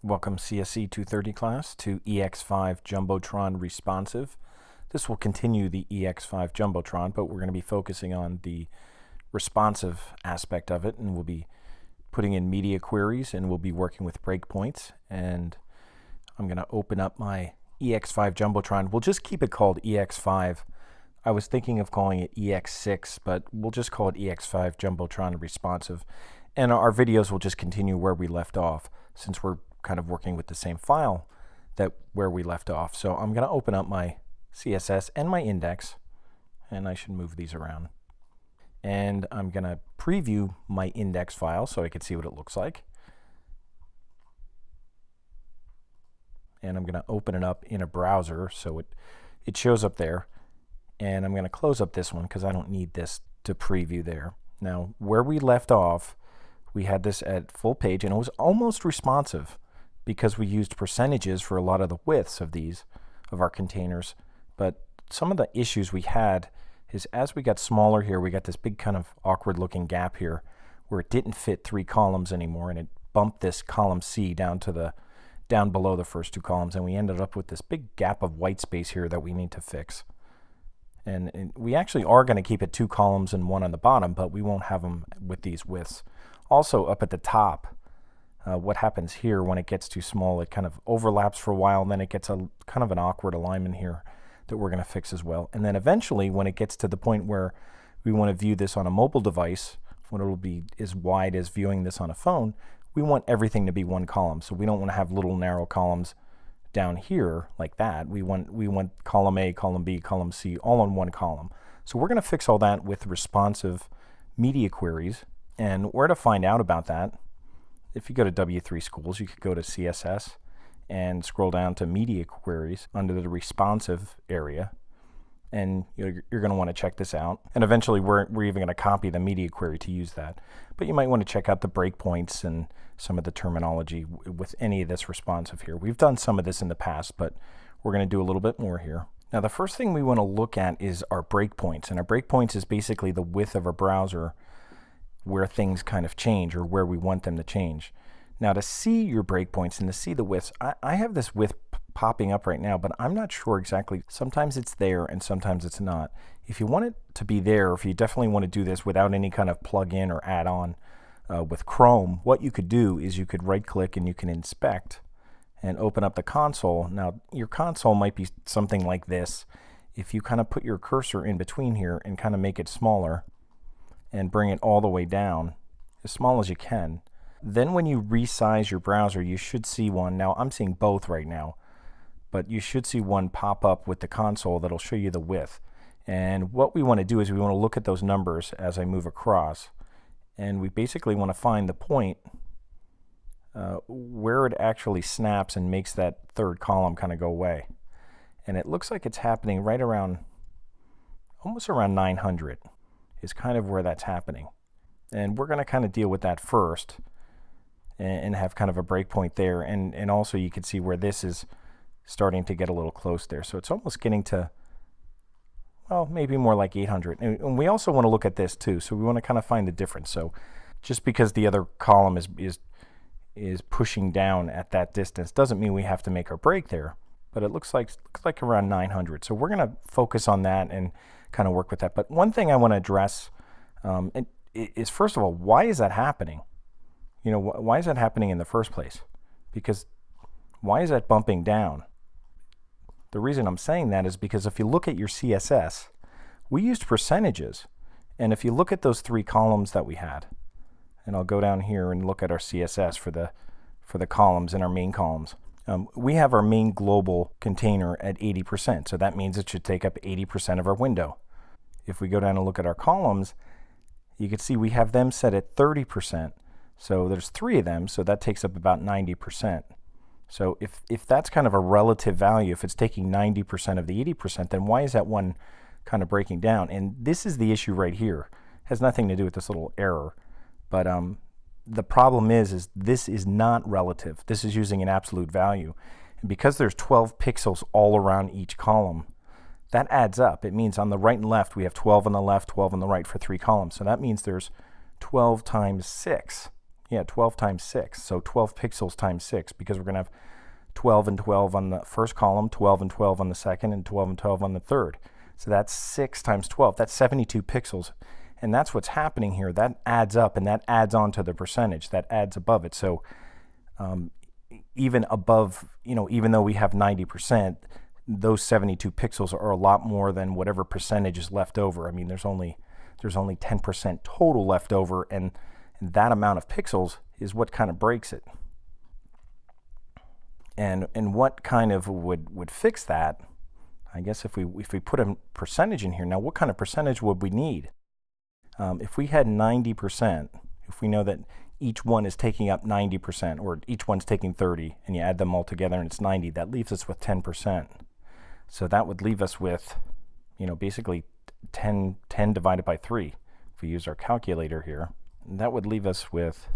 Welcome csc230 class to ex5-jumbotron-responsive. This will continue the ex5 jumbotron, but we're going to be focusing on the responsive aspect of it, and we'll be putting in media queries, and we'll be working with breakpoints. And I'm going to open up my ex5 jumbotron. We'll just keep it called ex5. I was thinking of calling it ex6, but we'll just call it ex5 jumbotron responsive. And our videos will just continue where we left off, since we're kind of working with the same file where we left off. So I'm going to open up my CSS and my index, and I should move these around. And I'm going to preview my index file so I can see what it looks like. And I'm going to open it up in a browser so it shows up there. And I'm going to close up this one because I don't need this to preview there. Now, where we left off, we had this at full page, and it was almost responsive because we used percentages for a lot of the widths of our containers. But some of the issues we had is as we got smaller here, we got this big kind of awkward looking gap here where it didn't fit 3 columns anymore, and it bumped this column C down below the first 2 columns, and we ended up with this big gap of white space here that we need to fix. And we actually are going to keep it 2 columns and 1 on the bottom, but we won't have them with these widths. Also up at the top, what happens here when it gets too small, it kind of overlaps for a while, and then it gets a kind of an awkward alignment here that we're going to fix as well. And then eventually, when it gets to the point where we want to view this on a mobile device, when it'll be as wide as viewing this on a phone, we want everything to be 1 column. So we don't want to have little narrow columns down here like that. We want column A, column B, column C, all on 1 column. So we're going to fix all that with responsive media queries. And where to find out about that, if you go to W3 Schools, you could go to CSS and scroll down to media queries under the responsive area. And you're going to want to check this out. And eventually we're even going to copy the media query to use that. But you might want to check out the breakpoints and some of the terminology with any of this responsive here. We've done some of this in the past, but we're going to do a little bit more here. Now the first thing we want to look at is our breakpoints. And our breakpoints is basically the width of our browser where things kind of change or where we want them to change. Now to see your breakpoints and to see the widths, I have this width popping up right now, but I'm not sure exactly. Sometimes it's there and sometimes it's not. If you want it to be there, if you definitely want to do this without any kind of plug-in or add-on with Chrome, what you could do is you could right-click and you can inspect and open up the console. Now your console might be something like this. If you kind of put your cursor in between here and kind of make it smaller and bring it all the way down, as small as you can, then when you resize your browser, you should see one. Now I'm seeing both right now, but you should see one pop up with the console that'll show you the width. And what we want to do is we want to look at those numbers as I move across, and we basically want to find the point where it actually snaps and makes that 3rd column kind of go away. And it looks like it's happening right around, almost around 900 is kind of where that's happening. And we're going to kind of deal with that first and have kind of a breakpoint there. And also you can see where this is starting to get a little close there. So it's almost getting to, well, maybe more like 800. And we also want to look at this too. So we want to kind of find the difference. So just because the other column is pushing down at that distance doesn't mean we have to make our break there. But it looks like around 900. So we're going to focus on that and kind of work with that. But one thing I want to address is, first of all, why is that happening? You know, why is that happening in the first place? Because why is that bumping down? The reason I'm saying that is because if you look at your CSS, we used percentages. And if you look at those 3 columns that we had, and I'll go down here and look at our CSS for the columns in our main columns. We have our main global container at 80%, so that means it should take up 80% of our window. If we go down and look at our columns, you can see we have them set at 30%. So there's 3 of them, so that takes up about 90%. So if that's kind of a relative value, if it's taking 90% of the 80%, then why is that one kind of breaking down? And this is the issue right here. It has nothing to do with this little error. But the problem is this is not relative. This is using an absolute value. And because there's 12 pixels all around each column, that adds up. It means on the right and left, we have 12 on the left, 12 on the right for 3 columns. So that means there's 12 times 6. Yeah, 12 times 6. So 12 pixels times 6, because we're going to have 12 and 12 on the first column, 12 and 12 on the second, and 12 and 12 on the third. So that's 6 times 12. That's 72 pixels. And that's what's happening here. That adds up, and that adds on to the percentage. That adds above it. So even above, even though we have 90%, those 72 pixels are a lot more than whatever percentage is left over. I mean, there's only 10% total left over, and that amount of pixels is what kind of breaks it. And what kind of would fix that? I guess if we put a percentage in here. Now, what kind of percentage would we need? If we had 90%, if we know that each one is taking up 90%, or each one's taking 30, and you add them all together and it's 90, that leaves us with 10%. So that would leave us with, basically 10 divided by 3. If we use our calculator here, that would leave us with,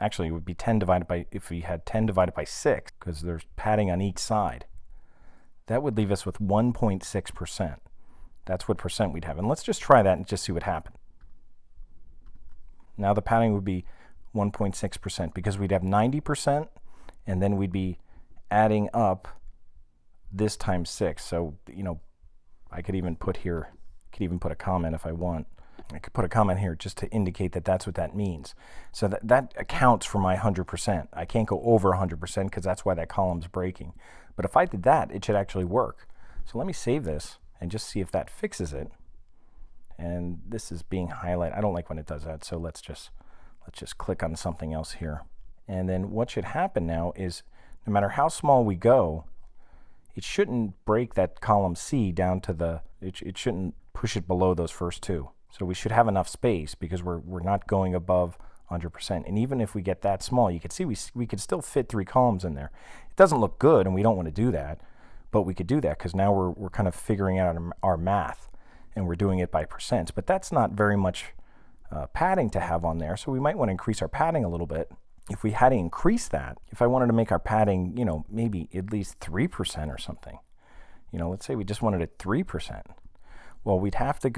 actually it would be 10 divided by, if we had 10 divided by 6, because there's padding on each side, that would leave us with 1.6%. That's what percent we'd have. And let's just try that and just see what happens. Now the padding would be 1.6%, because we'd have 90%, and then we'd be adding up this times 6. So, I could even put here, put a comment if I want. I could put a comment here just to indicate that that's what that means. So that accounts for my 100%. I can't go over 100%, because that's why that column's breaking. But if I did that, it should actually work. So let me save this and just see if that fixes it. And this is being highlighted. I don't like when it does that, so let's just click on something else here. And then what should happen now is, no matter how small we go, it shouldn't break that column C down to it shouldn't push it below those first two. So we should have enough space, because we're not going above 100%. And even if we get that small, you can see we could still fit 3 columns in there. It doesn't look good, and we don't want to do that, but we could do that, because now we're kind of figuring out our math, and we're doing it by percents. But that's not very much padding to have on there, so we might want to increase our padding a little bit. If we had to increase that, if I wanted to make our padding, maybe at least 3% or something, let's say we just wanted it 3%. Well, we'd have to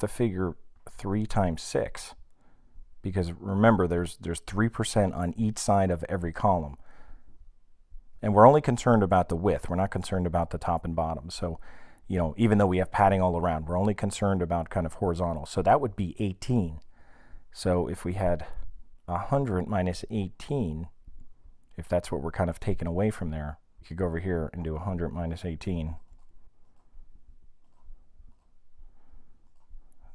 figure 3 times 6, because remember, there's 3% on each side of every column. And we're only concerned about the width. We're not concerned about the top and bottom. So, even though we have padding all around, we're only concerned about kind of horizontal. So that would be 18. So if we had 100 minus 18, if that's what we're kind of taking away from there, we could go over here and do 100 minus 18.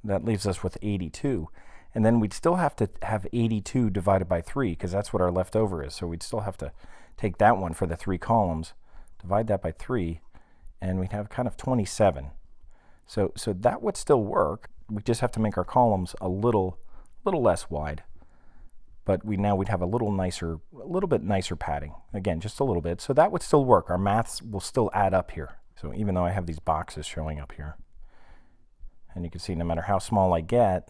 That leaves us with 82. And then we'd still have to have 82 divided by 3, because that's what our leftover is. So we'd still have to take that one for the 3 columns, divide that by 3, and we'd have kind of 27. So that would still work. We just have to make our columns a little less wide. But we'd have a little bit nicer padding. Again, just a little bit. So that would still work. Our maths will still add up here. So even though I have these boxes showing up here, and you can see no matter how small I get,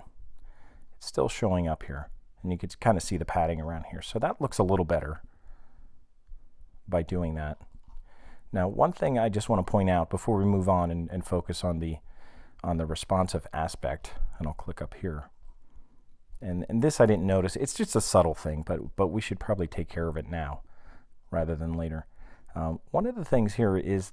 it's still showing up here. And you can kind of see the padding around here. So that looks a little better by doing that. Now, one thing I just want to point out before we move on and focus on the responsive aspect, and I'll click up here. And this I didn't notice. It's just a subtle thing, but we should probably take care of it now rather than later. One of the things here is,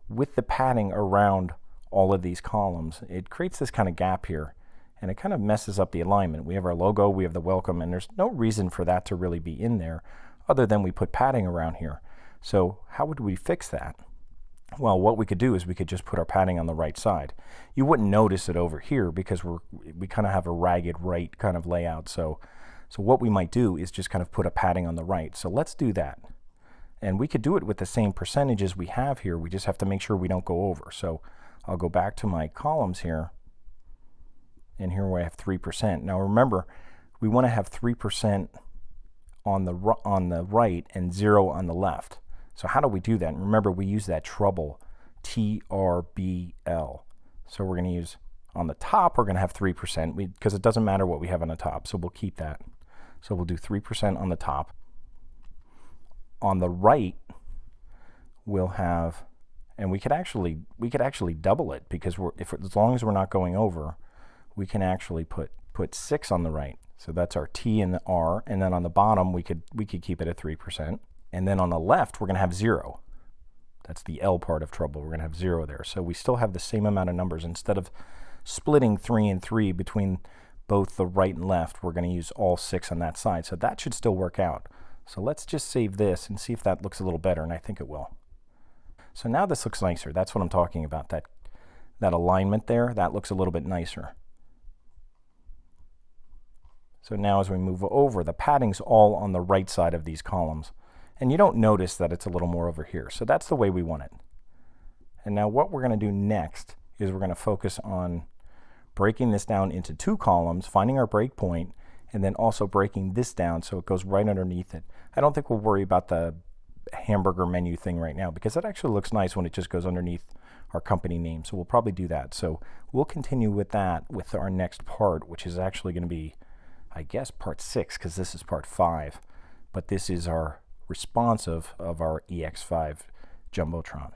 with the padding around all of these columns, it creates this kind of gap here, and it kind of messes up the alignment. We have our logo, we have the welcome, and there's no reason for that to really be in there other than we put padding around here. So how would we fix that? Well, what we could do is we could just put our padding on the right side. You wouldn't notice it over here, because we kind of have a ragged right kind of layout. So what we might do is just kind of put a padding on the right. So let's do that. And we could do it with the same percentages we have here. We just have to make sure we don't go over. So I'll go back to my columns here, and here where I have 3%. Now remember, we want to have 3% on the right and 0 on the left. So how do we do that? And remember, we use that treble, TRBL. So we're going to use, on the top, we're going to have 3%, because it doesn't matter what we have on the top, so we'll keep that. So we'll do 3% on the top. On the right, we'll have, and we could actually double it, because as long as we're not going over, we can actually put 6 on the right. So that's our T and the R, and then on the bottom we could keep it at 3%. And then on the left we're going to have 0. That's the L part of trouble. We're going to have 0 there. So we still have the same amount of numbers. Instead of splitting 3 and 3 between both the right and left, we're going to use all 6 on that side. So that should still work out. So let's just save this and see if that looks a little better, and I think it will. So now this looks nicer. That's what I'm talking about. That alignment there, that looks a little bit nicer. So now as we move over, the padding's all on the right side of these columns. And you don't notice that it's a little more over here. So that's the way we want it. And now what we're going to do next is we're going to focus on breaking this down into 2 columns, finding our break point, and then also breaking this down so it goes right underneath it. I don't think we'll worry about the hamburger menu thing right now because it actually looks nice when it just goes underneath our company name. So we'll probably do that. So we'll continue with that with our next part, which is actually going to be, I guess, part 6, because this is part 5. But this is our responsive of our EX5 Jumbotron.